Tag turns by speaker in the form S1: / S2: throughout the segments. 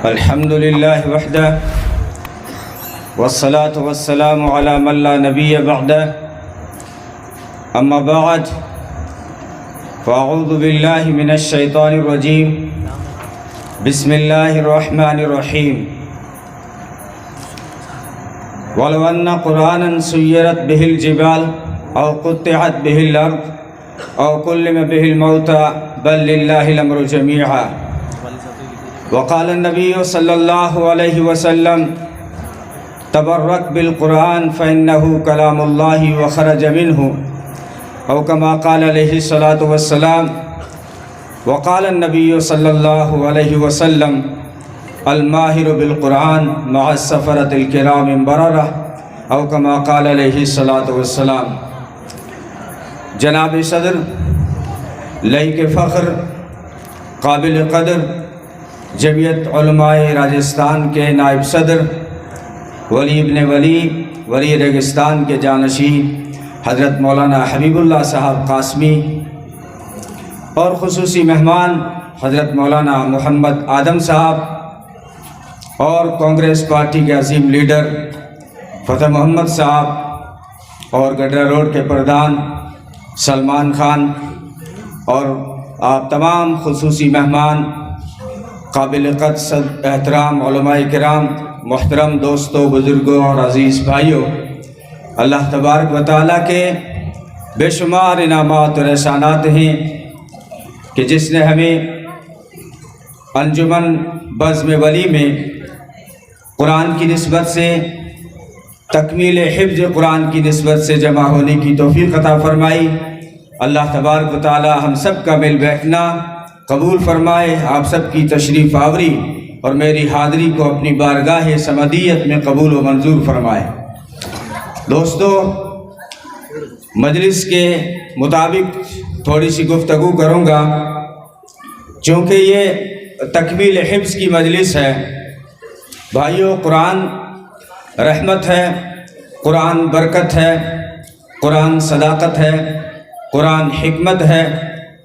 S1: الحمد لله وحده والصلاة والسلام على من لا نبي بعده أما بعد فأعوذ بالله من الشيطان الرجيم بسم الله الرحمن الرحيم ولو أن قرآنا سيرت به الجبال أو قطعت به الأرض أو كلم به الموتى بل لله الأمر جميعا وقال النبي صلى الله عليه وسلم تبرك بالقرآن فإنه كلام الله وخرج منه أو كما قال عليه الصلاة والسلام وقال النبي صلى الله عليه وسلم الماهر بالقرآن مع السفرة الكرام بررة أو كما قال عليه الصلاة والسلام۔ جناب صدر، لائق فخر، قابل قدر جمعیت علماء راجستھان کے نائب صدر ولی ابن ولی ریگستان کے جانشین حضرت مولانا حبیب اللہ صاحب قاسمی اور خصوصی مہمان حضرت مولانا محمد آدم صاحب اور کانگریس پارٹی کے عظیم لیڈر فتح محمد صاحب اور گڈرا روڈ کے پردھان سلمان خان اور آپ تمام خصوصی مہمان، قابل قدر احترام علماء کرام، محترم دوستوں، بزرگوں اور عزیز بھائیوں، اللہ تبارک و تعالیٰ کے بے شمار انعامات اور احسانات ہیں کہ جس نے ہمیں انجمن بزم ولی میں قرآن کی نسبت سے، تکمیل حفظ قرآن کی نسبت سے جمع ہونے کی توفیق عطا فرمائی۔ اللہ تبارک و تعالیٰ ہم سب کا مل بیٹھنا قبول فرمائے، آپ سب کی تشریف آوری اور میری حاضری کو اپنی بارگاہ سمدیت میں قبول و منظور فرمائے۔ دوستو، مجلس کے مطابق تھوڑی سی گفتگو کروں گا، چونکہ یہ تکمیل حفظ کی مجلس ہے۔ بھائیو، قرآن رحمت ہے، قرآن برکت ہے، قرآن صداقت ہے، قرآن حکمت ہے،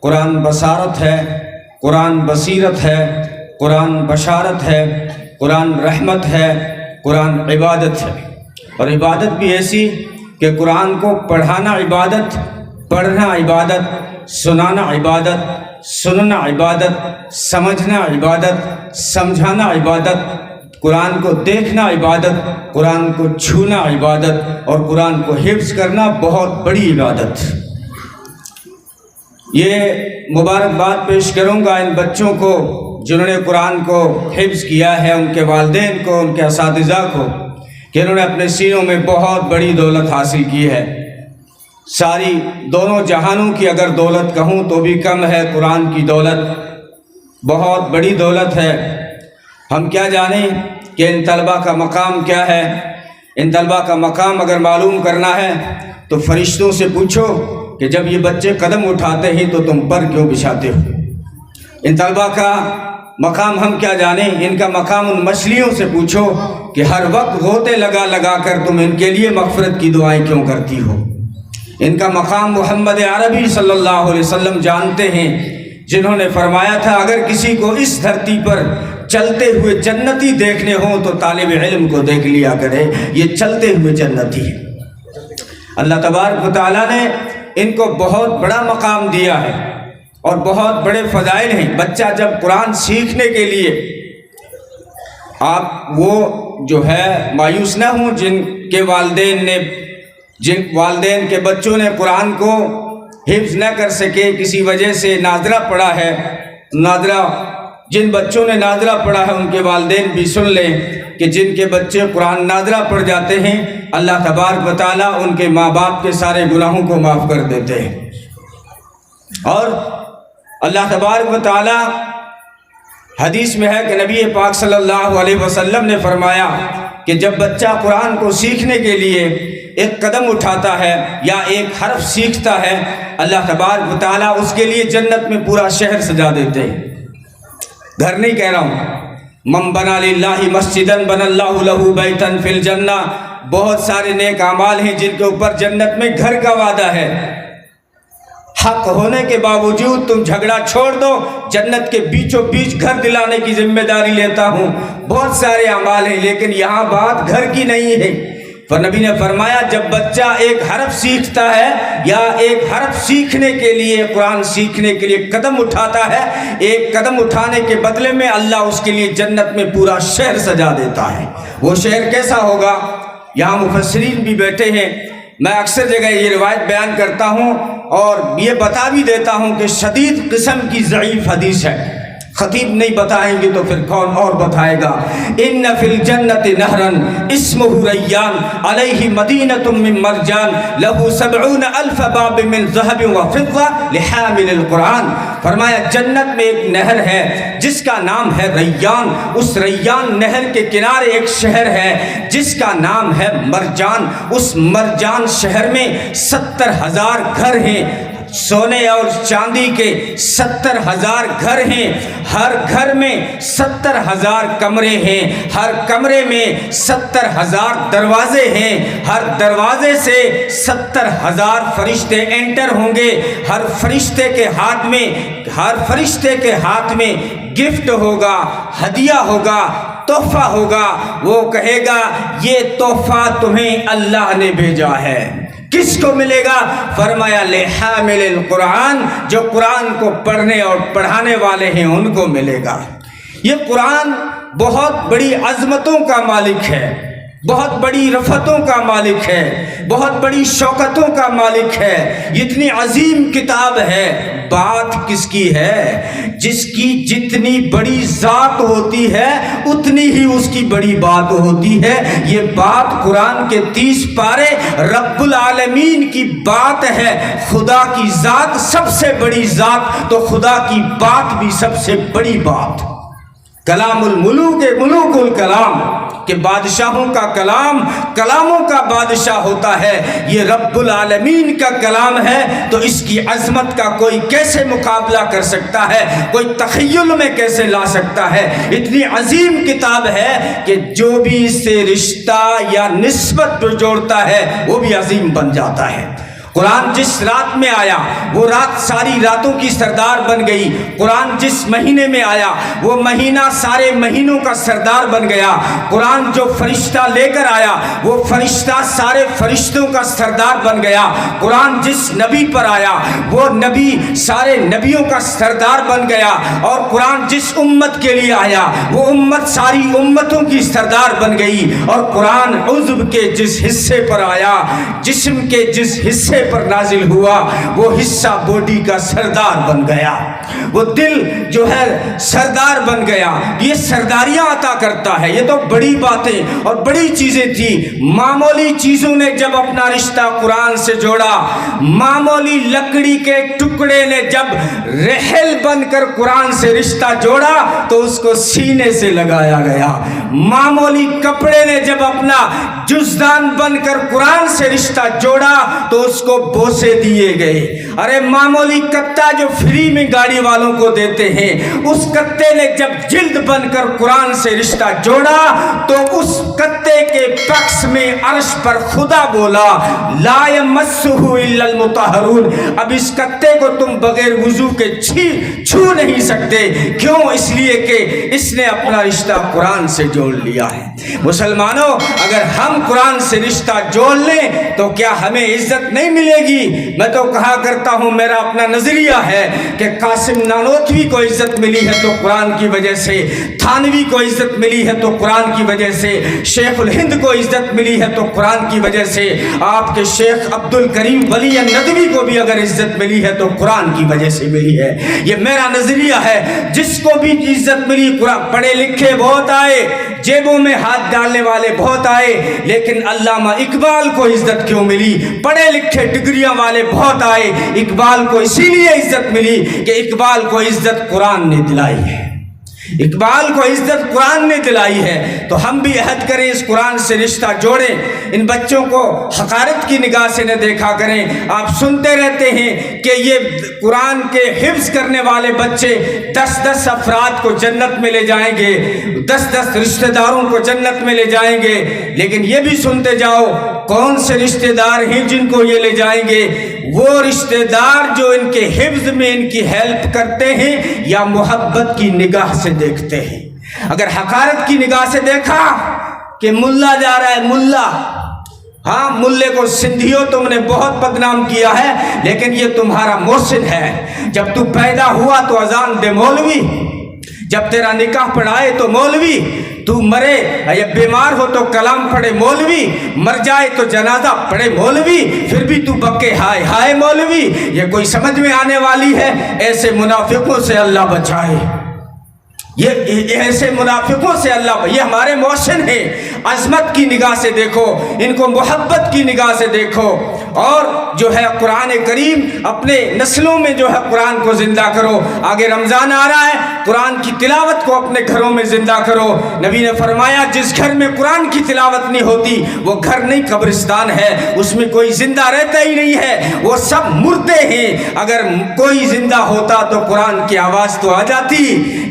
S1: قرآن بصارت ہے، قرآن بصیرت ہے، قرآن بشارت ہے، قرآن رحمت ہے، قرآن عبادت ہے، اور عبادت بھی ایسی کہ قرآن کو پڑھانا عبادت، پڑھنا عبادت، سنانا عبادت، سننا عبادت، سمجھنا عبادت، سمجھانا عبادت، قرآن کو دیکھنا عبادت، قرآن کو چھونا عبادت، اور قرآن کو حفظ کرنا بہت بڑی عبادت۔ یہ مبارکباد پیش کروں گا ان بچوں کو جنہوں نے قرآن کو حفظ کیا ہے، ان کے والدین کو، ان کے اساتذہ کو، کہ انہوں نے اپنے سینوں میں بہت بڑی دولت حاصل کی ہے۔ ساری دونوں جہانوں کی اگر دولت کہوں تو بھی کم ہے، قرآن کی دولت بہت بڑی دولت ہے۔ ہم کیا جانیں کہ ان طلبہ کا مقام کیا ہے۔ ان طلبہ کا مقام اگر معلوم کرنا ہے تو فرشتوں سے پوچھو کہ جب یہ بچے قدم اٹھاتے ہیں تو تم پر کیوں بچھاتے ہو۔ ان طلبہ کا مقام ہم کیا جانیں، ان کا مقام ان مچھلیوں سے پوچھو کہ ہر وقت غوطے لگا لگا کر تم ان کے لیے مغفرت کی دعائیں کیوں کرتی ہو۔ ان کا مقام محمد عربی صلی اللہ علیہ وسلم جانتے ہیں، جنہوں نے فرمایا تھا اگر کسی کو اس دھرتی پر چلتے ہوئے جنتی دیکھنے ہوں تو طالب علم کو دیکھ لیا کرے، یہ چلتے ہوئے جنتی ہے۔ اللہ تبارک و تعالیٰ نے ان کو بہت بڑا مقام دیا ہے اور بہت بڑے فضائل ہیں۔ بچہ جب قرآن سیکھنے کے لیے، آپ وہ جو ہے مایوس نہ ہوں جن والدین کے بچوں نے قرآن کو حفظ نہ کر سکے، کسی وجہ سے ناظرہ پڑھا ہے، جن بچوں نے ناظرہ پڑھا ہے ان کے والدین بھی سن لیں کہ جن کے بچے قرآن ناظرہ پڑھ جاتے ہیں، اللہ تبارک و تعالیٰ ان کے ماں باپ کے سارے گناہوں کو معاف کر دیتے ہیں۔ اور اللہ تبارک و تعالیٰ حدیث میں ہے کہ نبی پاک صلی اللہ علیہ وسلم نے فرمایا کہ جب بچہ قرآن کو سیکھنے کے لیے ایک قدم اٹھاتا ہے یا ایک حرف سیکھتا ہے، اللہ تبارک و تعالیٰ اس کے لیے جنت میں پورا شہر سجا دیتے ہیں۔ گھر نہیں کہہ رہا ہوں، من بنا للہ مسجدن بن اللہ لہ بیتن فی الجنہ، بہت سارے نیک اعمال ہیں جن کے اوپر جنت میں گھر کا وعدہ ہے۔ हक होने के बावजूद तुम झगड़ा छोड़ दो, जन्नत के बीचों बीच घर दिलाने की जिम्मेदारी लेता हूँ। बहुत सारे अमाल हैं, लेकिन यहाँ बात घर की नहीं है। पर नबी ने फरमाया जब बच्चा एक हरफ सीखता है या एक हरफ सीखने के लिए, कुरान सीखने के लिए कदम उठाता है, एक कदम उठाने के बदले में अल्लाह उसके लिए जन्नत में पूरा शहर सजा देता है। वो शहर कैसा होगा? यहाँ मुफस्सिरीन भी बैठे हैं, मैं अक्सर जगह ये रिवायत बयान करता हूँ और ये बता भी देता हूँ कि शदीद किस्म की ज़ईफ़ हदीस है। खतीब नहीं बताएंगे तो फिर कौन और बताएगा। इन्न फिल जन्नति नहरन इस्मुहु रय्यान अलैहि मदीनतुम मिन मरजान लहु 70 अल्फ बाब मिन ज़हब व फिद्दा लिहामिल कुरान। फरमाया जन्नत में एक नहर है जिसका नाम है रय्यान। उस रय्यान नहर के किनारे एक शहर है जिसका नाम है मरजान। उस मरजान शहर में 70,000 घर हैं, सोने और चांदी के 70,000 घर हैं। हर घर में 70,000 कमरे हैं, हर कमरे में 70,000 दरवाजे हैं, हर दरवाजे से 70,000 फरिश्ते एंटर होंगे। हर फरिश्ते के हाथ में गिफ्ट होगा, हदिया होगा, तोहफा होगा। वो कहेगा ये तोहफा तुम्हें अल्लाह ने भेजा है। किसको मिलेगा? फरमाया लिहामिल कुरान, जो कुरान को पढ़ने और पढ़ाने वाले हैं उनको मिलेगा। ये कुरान बहुत बड़ी अजमतों का मालिक है, बहुत बड़ी रफ़तों का मालिक है, बहुत बड़ी शौकतों का मालिक है। इतनी अजीम किताब है। बात किसकी है? जिसकी जितनी बड़ी ज़ात होती है उतनी ही उसकी बड़ी बात होती है। ये बात कुरान के 30 पारे रब्बुल आलमीन की बात है। खुदा की ज़ात सबसे बड़ी ज़ात, तो खुदा की बात भी सबसे बड़ी बात। कलामुल मुलूक मुलूकुल कलाम के बादशाहों का कलाम कलामों का बादशाह होता है। ये रब्बुल आलमीन का कलाम है, तो इसकी अजमत का कोई कैसे मुकाबला कर सकता है? कोई तख़य्युल में कैसे ला सकता है? इतनी अजीम किताब है कि जो भी इससे रिश्ता या निस्बत जोड़ता है वो भी अजीम बन जाता है। कुरान जिस रात में आया वो रात सारी रातों की सरदार बन गई। कुरान जिस महीने में आया वो महीना सारे महीनों का सरदार बन गया। कुरान जो फरिश्ता लेकर आया वो फरिश्ता सारे फरिश्तों का सरदार बन गया। कुरान जिस नबी पर आया वो नबी सारे नबियों का सरदार बन गया। और कुरान जिस उम्मत के लिए आया वो उम्मत सारी उम्मतों की सरदार बन गई। और कुरान उज़्व के जिस हिस्से पर आया, जिस्म के जिस हिस्से पर नाजिल हुआ, वो हिस्सा बॉडी का सरदार बन गया। वो दिल जो है सरदार बन गया। ये सरदारियां अता करता है। ये तो बड़ी बातें और बड़ी चीजें थी। मामूली चीजों ने जब अपना रिश्ता कुरान से जोड़ा, मामूली लकड़ी के टुकड़े ने जब रहल बनकर कुरान से रिश्ता जोड़ा तो उसको सीने से लगाया गया। मामूली कपड़े ने जब अपना जुज़दान बनकर कुरान से रिश्ता जोड़ा तो उसको बोसे दिए गए। अरे मामूली कत्ता जो फ्री में गाड़ी वालों को देते हैं, उस कत्ते ने जब जिल्द बनकर कुरान से रिश्ता जोड़ा तो उस कत्ते के पक्ष में अर्श पर खुदा बोला ला यमस्सुहु इल्लल मुतहहरून। अब इस कत्ते को तुम बगैर वुजू के छू नहीं सकते। क्यों? इसलिए कि इसने अपना रिश्ता कुरान से जोड़ लिया है। मुसलमानों, अगर हम कुरान से रिश्ता जोड़ लें तो क्या हमें इज्जत नहीं मिलेगी? मैं तो कहा करता हूं, मेरा अपना नजरिया है कि कासिम नानोतवी को इज्जत मिली है तो कुरान की वजह से, थानवी को इज्जत मिली है तो कुरान की वजह से, शेखुल हिंद को इज्जत मिली है तो कुरान की वजह से, आपके शेख अब्दुल करीम वली नदवी को भी अगर इज्जत मिली है तो कुरान की वजह से मिली है। ये मेरा नजरिया है। जिसको भी इज्जत मिली, कुरान पढ़े लिखे बहुत आए, जेबों में हाथ डालने वाले बहुत आए, लेकिन अल्लामा इकबाल को इज्जत क्यों मिली? पढ़े लिखे डिग्रियां वाले बहुत आए, इकबाल को इसीलिए इज्जत मिली कि इकबाल को इज्जत कुरान ने दिलाई है। इकबाल को इज्जत कुरान ने दिलाई है। तो हम भी अहद करें, इस कुरान से रिश्ता जोड़ें। इन बच्चों को हकारत की निगाह से न देखा करें। आप सुनते रहते हैं कि ये कुरान के हिफ्ज करने वाले बच्चे 10-10 अफराद को जन्नत में ले जाएंगे, 10-10 रिश्तेदारों को जन्नत में ले जाएंगे। लेकिन ये भी सुनते जाओ कौन से रिश्तेदार हैं जिनको ये ले जाएंगे? वो रिश्तेदार जो इनके हिफ्ज में इनकी हेल्प करते हैं या मोहब्बत की निगाह से देखते हैं। अगर हकारत की निगाह से देखा कि मुल्ला जा रहा है, मुल्ला, हाँ, मुल्ले को सिंधियों तुमने बहुत बदनाम किया है, लेकिन ये तुम्हारा मोहसिन है। जब तू पैदा हुआ तो अजान दे मौलवी, जब तेरा निकाह पढ़ाए तो मौलवी, तू मरे या बीमार हो तो कलाम पढ़े मौलवी, मर जाए तो जनाजा पढ़े मौलवी, फिर भी तू बके हाय हाय मौलवी। ये कोई समझ में आने वाली है? ऐसे मुनाफिकों से अल्लाह बचाए, ये ऐसे मुनाफिकों से अल्लाह। ये हमारे मोहसिन हैं, अजमत की निगाह से देखो, इनको मोहब्बत की निगाह से देखो। और जो है कुरान करीम अपने नस्लों में जो है कुरान को जिंदा करो। आगे रमज़ान आ रहा है, कुरान की तिलावत को अपने घरों में जिंदा करो। नबी ने फरमाया जिस घर में कुरान की तिलावत नहीं होती वो घर नहीं कब्रिस्तान है, उसमें कोई जिंदा रहता ही नहीं है, वो सब मुर्दे हैं। अगर कोई जिंदा होता तो कुरान की आवाज़ तो आ जाती।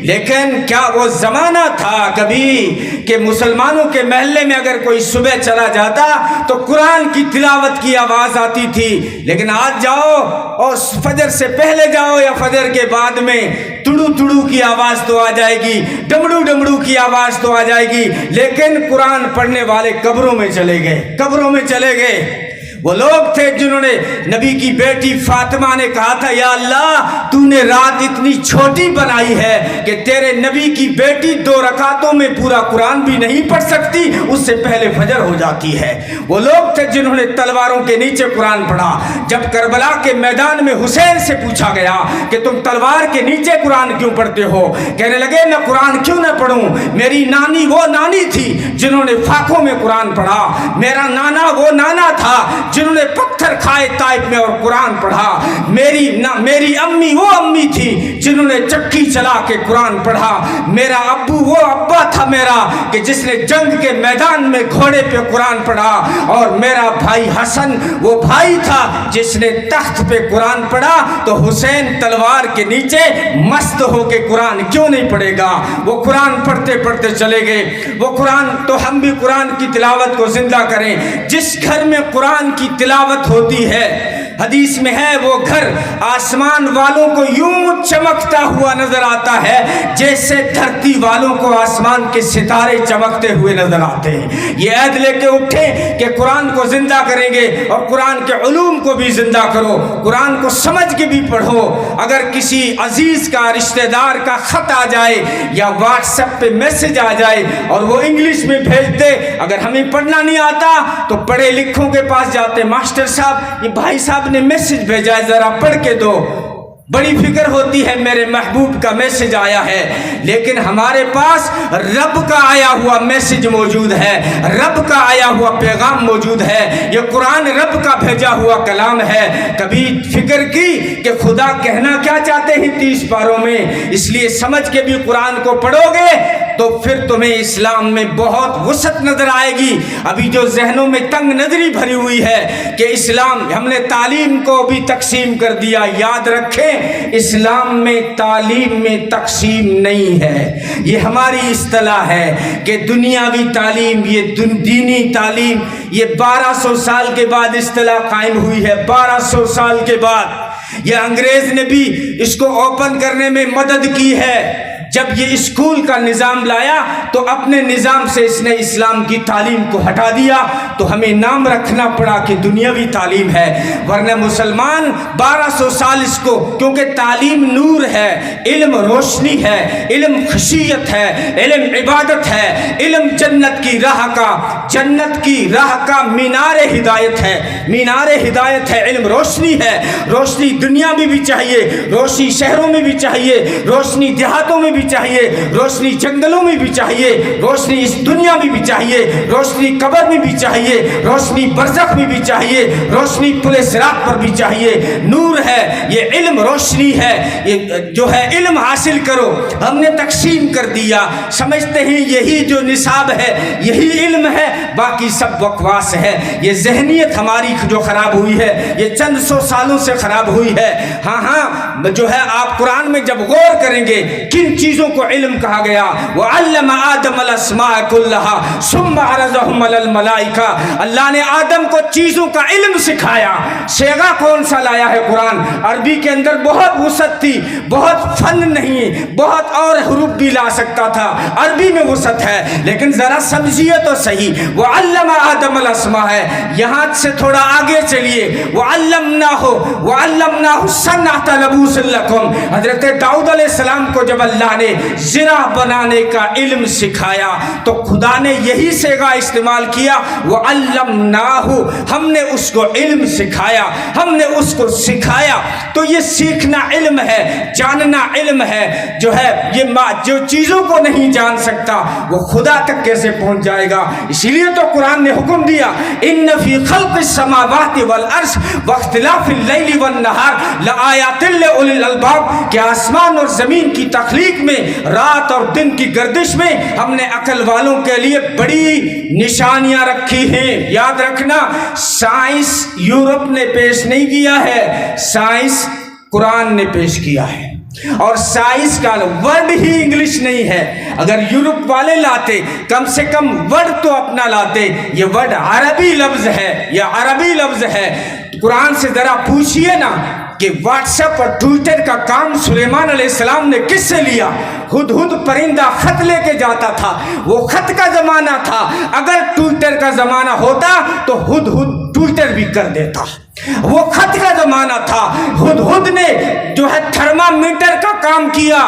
S1: लेकिन क्या वो ज़माना था कभी कि मुसलमानों के महल्ले में अगर कोई सुबह चला जाता तो कुरान की तिलावत की आवाज़ आती थी। लेकिन आज जाओ और फजर से पहले जाओ या फजर के बाद में तुड़ू तुड़ू की आवाज़ तो आ जाएगी, डमड़ू डमड़ू की आवाज़ तो आ जाएगी, लेकिन कुरान पढ़ने वाले कब्रों में चले गए, कब्रों में चले गए। वो लोग थे जिन्होंने नबी की बेटी फातिमा ने कहा था, या अल्लाह तूने रात इतनी छोटी बनाई है कि तेरे नबी की बेटी 2 रकातों में पूरा कुरान भी नहीं पढ़ सकती, उससे पहले फजर हो जाती है। वो लोग थे जिन्होंने तलवारों के नीचे कुरान पढ़ा। जब करबला के मैदान में हुसैन से पूछा गया कि तुम तलवार के नीचे कुरान क्यों पढ़ते हो, कहने लगे मैं कुरान क्यों न पढ़ूं, मेरी नानी वो नानी थी जिन्होंने फाकों में कुरान पढ़ा, मेरा नाना वो नाना था जिन्होंने पत्थर खाए ताइफ में और कुरान पढ़ा, मेरी अम्मी वो अम्मी थी जिन्होंने चक्की चला के कुरान पढ़ा, मेरा अब्बू वो अब्बा था मेरा कि जिसने जंग के मैदान में घोड़े पे कुरान पढ़ा, और मेरा भाई हसन वो भाई था जिसने तख्त पे कुरान पढ़ा। तो हुसैन तलवार के नीचे मस्त होके कुरान क्यों नहीं पढ़ेगा? वो कुरान पढ़ते पढ़ते चले गए। वो कुरान, तो हम भी कुरान की तिलावत को जिंदा करें। जिस घर में कुरान की तिलावत होती है, हदीस में है, वो घर आसमान वालों को यूं चमकता हुआ नजर आता है जैसे धरती वालों को आसमान के सितारे चमकते हुए नजर आते हैं। ये ऐद लेके उठे कि कुरान को जिंदा करेंगे और कुरान के उलूम को भी जिंदा करो, कुरान को समझ के भी पढ़ो। अगर किसी अजीज का, रिश्तेदार का खत आ जाए या व्हाट्सएप पे मैसेज आ जाए और वो इंग्लिश में भेज दे, अगर हमें पढ़ना नहीं आता तो पढ़े लिखों के पास जाते, मास्टर साहब ये भाई साहब ने मैसेज भेजा है जरा पढ़ के दो। बड़ी फिक्र होती है मेरे महबूब का मैसेज आया है, लेकिन हमारे पास रब का आया हुआ मैसेज मौजूद है, रब का आया हुआ पैगाम मौजूद है। ये कुरान रब का भेजा हुआ कलाम है। कभी फिक्र की कि खुदा कहना क्या चाहते हैं 30 पारों में? इसलिए समझ के भी कुरान को पढ़ोगे तो फिर तुम्हें इस्लाम में बहुत वसअत नजर आएगी। अभी जो जहनों में तंग नजरी भरी हुई है कि इस्लाम, हमने तालीम को भी तकसीम कर दिया। याद रखें, इस्लाम में तालीम में तकसीम नहीं है। ये हमारी इस्तिलाह है कि दुनियावी तालीम, ये दीनी तालीम, ये 1200 साल के बाद इस्तिलाह कायम हुई है। 1200 साल के बाद ये अंग्रेज ने भी इसको ओपन करने में मदद की है। जब ये स्कूल का निज़ाम लाया तो अपने निज़ाम से इसने इस्लाम की तालीम को हटा दिया, तो हमें नाम रखना पड़ा कि दुनियावी तालीम है। वरना मुसलमान 1200 साल इसको, क्योंकि तालीम नूर है, इल्म रोशनी है, इल्म खशियत है, इल्म इबादत है, इल्म जन्नत की राह का मीनार हिदायत है, मीनार हिदायत है, इल्म रोशनी है। रोशनी दुनिया में भी चाहिए, रोशनी शहरों में भी चाहिए, रोशनी देहातों में भी चाहिए, रोशनी जंगलों में भी चाहिए, रोशनी इस दुनिया में भी चाहिए, रोशनी कब्र में भी चाहिए, रोशनी बरज़ख में भी चाहिए, रोशनी पुले सिरात पर भी चाहिए। नूर है, ये इल्म रोशनी है, ये जो है इल्म हासिल करो। हमने तकसीम कर दिया, समझते हैं यही जो निसाब है यही इल्म है, बाकी सब बकवास है। ये जहनियत हमारी जो खराब हुई है, ये चंद 100 सालों से खराब हुई है। हाँ, जो है आप कुरान में जब गौर करेंगे किन चीज़ों को इल्म कहा गया। वअल्लम आदम अल अस्माअ कुल्लहा सुम्मा अरज़हुम अलल मलाइका, अल्लाह ने आदम को चीज़ों का इल्म सिखाया। सेगा कौन सा लाया है कुरान। अरबी के अंदर बहुत वुसअत थी, बहुत फन नहीं, बहुत और हुरूफ भी ला सकता था, अरबी में वुसअत है, लेकिन ज़रा समझिए तो सही। वअल्लम आदम अल अस्मा है, यहाँ से थोड़ा आगे चलिए। वअल्लमनाहु सन्नअत लबूस लकुम, हज़रत दाऊद अलैहिस्सलाम को जब अल्लाह ने ज़रा बनाने का इल्म सिखाया तो खुदा ने यही सेगा इस्तेमाल किया। वअल्लमनाहु, हमने उसको इल्म सिखाया, हमने उसको सिखाया। तो ये सीखना इल्म है, जानना इल्म है। जो है ये जो चीज़ों को नहीं जान सकता वो खुदा तक कैसे पहुंच जाएगा। इसीलिए तो कुरान ने हुक्म दिया, इन्न फी खल्क़िस समावाति वल अर्ज़ वख्तिलाफ़िल लैली वन नहार लआयातिन लिउलिल अलबाब, कि आसमान और ज़मीन की तख्लीक में, रात और दिन की गर्दिश में हमने अकल वालों के लिए बड़ी निशानियां रखी हैं। याद रखना, साइंस यूरोप ने पेश नहीं किया है, साइंस कुरान ने पेश किया है। और साइंस का वर्ड ही इंग्लिश नहीं है। अगर यूरोप वाले लाते, कम से कम वर्ड तो अपना लाते। ये वर्ड अरबी लफ्ज़ है, या अरबी लफ्ज़ है। कुरान से ज़रा पूछिए ना कि व्हाट्सएप और ट्विटर का काम सुलेमान अलैहिस्सलाम ने किससे लिया। हुदहुद परिंदा खत लेके जाता था, वो खत का ज़माना था। अगर ट्विटर का ज़माना होता तो हुदहुद ट्विटर भी कर देता। वो खत का ज़माना था। हुदहुद ने जो है थर्मामीटर का काम किया,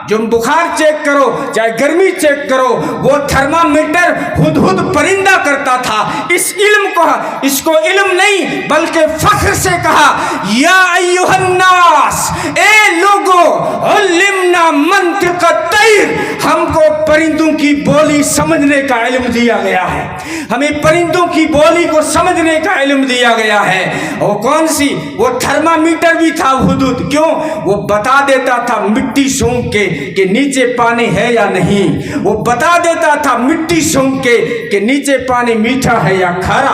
S1: जो बुखार चेक करो चाहे गर्मी चेक करो, वो थर्मामीटर हुदहुद परिंदा करता था। इस इल्म को, इसको इल्म नहीं बल्कि फख्र से कहा, या अय्युहन्नास, ए लोगो, उल्लिमना मंतिक़ तैर, हमको परिंदों की बोली समझने का इल्म दिया गया है। हमें परिंदों की बोली को समझने का इल्म दिया गया है। वो कौन सी? वो थर्मामीटर भी था हुदहुद। क्यों? वो बता देता था मिट्टी सूंघ के कि नीचे पानी है या नहीं। वो बता देता था मिट्टी सूंघ के कि नीचे पानी मीठा है या खारा।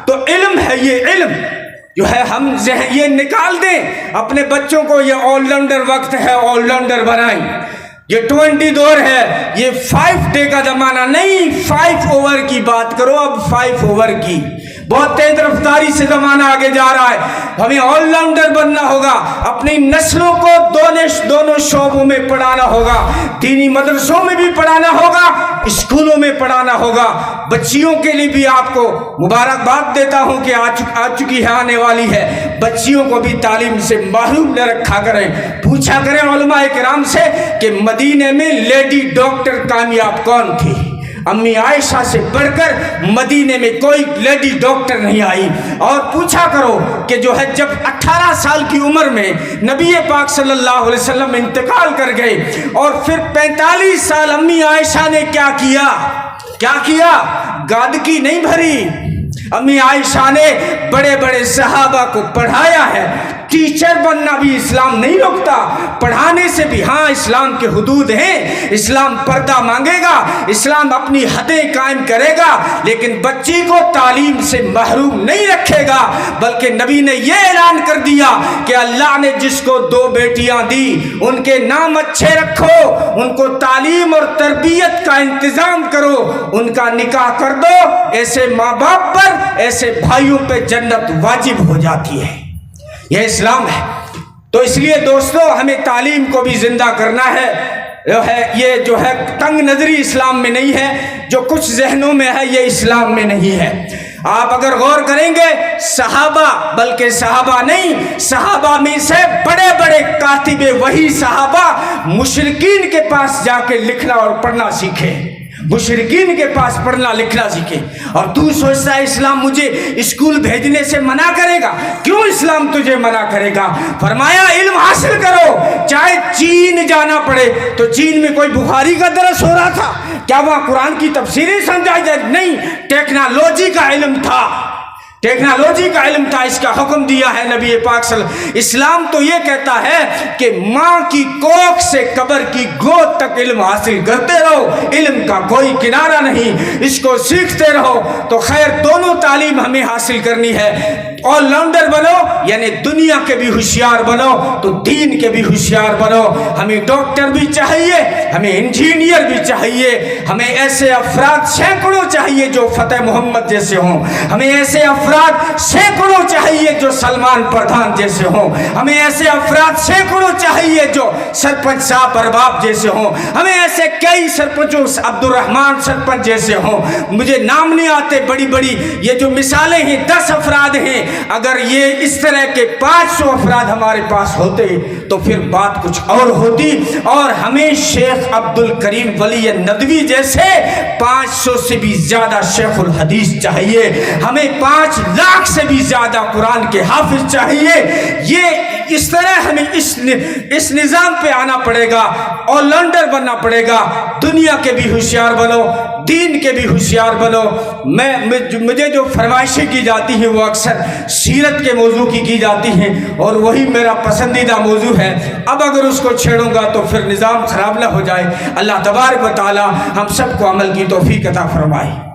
S1: तो इल्म है, ये इल्म जो है हम ये निकाल दें अपने बच्चों को। ये ऑलराउंडर वक्त है, ऑलराउंडर बनाएं। ये 20 दौर है, ये 5 डे का जमाना नहीं, 5 ओवर की बात करो। अब 5 ओवर की बहुत तेज रफ्तारी से जमाना आगे जा रहा है। हमें ऑलराउंडर बनना होगा। अपनी नस्लों को दोनों शोबों में पढ़ाना होगा। दीनी मदरसों में भी पढ़ाना होगा, स्कूलों में पढ़ाना होगा। बच्चियों के लिए भी आपको मुबारकबाद देता हूं कि आ चुकी है, आने वाली है। बच्चियों को भी तालीम से महरूम न रखा करें। पूछा करें उलमा किराम से कि मदीने में लेडी डॉक्टर कामयाब कौन थी। अम्मी आयशा से बढ़कर मदीने में कोई लेडी डॉक्टर नहीं आई। और पूछा करो कि जो है जब 18 साल की उम्र में नबी पाक सल्लल्लाहु अलैहि वसल्लम इंतकाल कर गए और फिर 45 साल अम्मी आयशा ने क्या किया? गादगी नहीं भरी। अम्मी आयशा ने बड़े बड़े सहाबा को पढ़ाया है। टीचर बनना भी इस्लाम नहीं रोकता, पढ़ाने से भी। हाँ, इस्लाम के हुदूद हैं, इस्लाम पर्दा मांगेगा, इस्लाम अपनी हदें कायम करेगा, लेकिन बच्ची को तालीम से महरूम नहीं रखेगा। बल्कि नबी ने यह ऐलान कर दिया कि अल्लाह ने जिसको 2 बेटियां दी उनके नाम अच्छे रखो, उनको तालीम और तरबियत का इंतजाम करो, उनका निकाह कर दो। ऐसे माँ बाप पर, ऐसे भाइयों पे जन्नत वाजिब हो जाती है। यह इस्लाम है। तो इसलिए दोस्तों, हमें तालीम को भी जिंदा करना है। ये जो है तंग नजरी इस्लाम में नहीं है, जो कुछ जहनों में है ये इस्लाम में नहीं है। आप अगर गौर करेंगे, सहाबा, बल्कि सहाबा नहीं, सहाबा में से बड़े बड़े कातिबे वही सहाबा मुशरिकीन के पास जाके लिखना और पढ़ना सीखे। मुशरिकीन के पास पढ़ना लिखना सीखे। और तू सोचता है इस्लाम मुझे स्कूल भेजने से मना करेगा? क्यों इस्लाम तुझे मना करेगा? फरमाया इल्म हासिल करो, चाहे चीन जाना पड़े। तो चीन में कोई बुखारी का दरस हो रहा था क्या? वहाँ कुरान की तफसीरें समझाई जाए? नहीं, टेक्नोलॉजी का इल्म था, टेक्नोलॉजी का इल्म था। इसका हुक्म दिया है नबी पाक सल्लल्लाहु। इस्लाम तो ये कहता है कि माँ की कोख से कब्र की गोद तक इल्म हासिल करते रहो, इल्म का कोई किनारा नहीं, इसको सीखते रहो। तो खैर, दोनों तालीम हमें हासिल करनी है। ऑलराउंडर बनो, यानी दुनिया के भी होशियार बनो तो दीन के भी होशियार बनो। हमें डॉक्टर भी चाहिए, हमें इंजीनियर भी चाहिए, हमें ऐसे अफराद सैकड़ों चाहिए जो फतेह मोहम्मद जैसे हों, हमें ऐसे अफराद सैकड़ों चाहिए जो सलमान प्रधान जैसे हों, हमें ऐसे अफराद सैकड़ों चाहिए जो सरपंच साहब अरबाब जैसे हों, हमें ऐसे कई सरपंचों, अब्दुर्रहमान सरपंच जैसे हों, मुझे नाम नहीं आते, बड़ी बड़ी ये जो मिसालें हैं 10 अफराद हैं। अगर ये इस तरह के 500 अफराद हमारे पास होते तो फिर बात कुछ और होती। और हमें शेख अब्दुल करीम वली नदवी जैसे 500 से भी ज्यादा शेखुल हदीस चाहिए, हमें 5 लाख से भी ज्यादा कुरान के हाफिज चाहिए। ये इस तरह हमें इस निज़ाम पे आना पड़ेगा, ऑलराउंडर बनना पड़ेगा। दुनिया के भी होशियार बनो, दीन के भी होशियार बनो। मुझे जो फरमाइशें की जाती हैं वो अक्सर सीरत के मौजू की जाती हैं और वही मेरा पसंदीदा मौजू है। अब अगर उसको छेड़ूंगा तो फिर निज़ाम ख़राब ना हो जाए। अल्लाह तबारक व तआला हम सबको अमल की तौफीक अता फरमाए।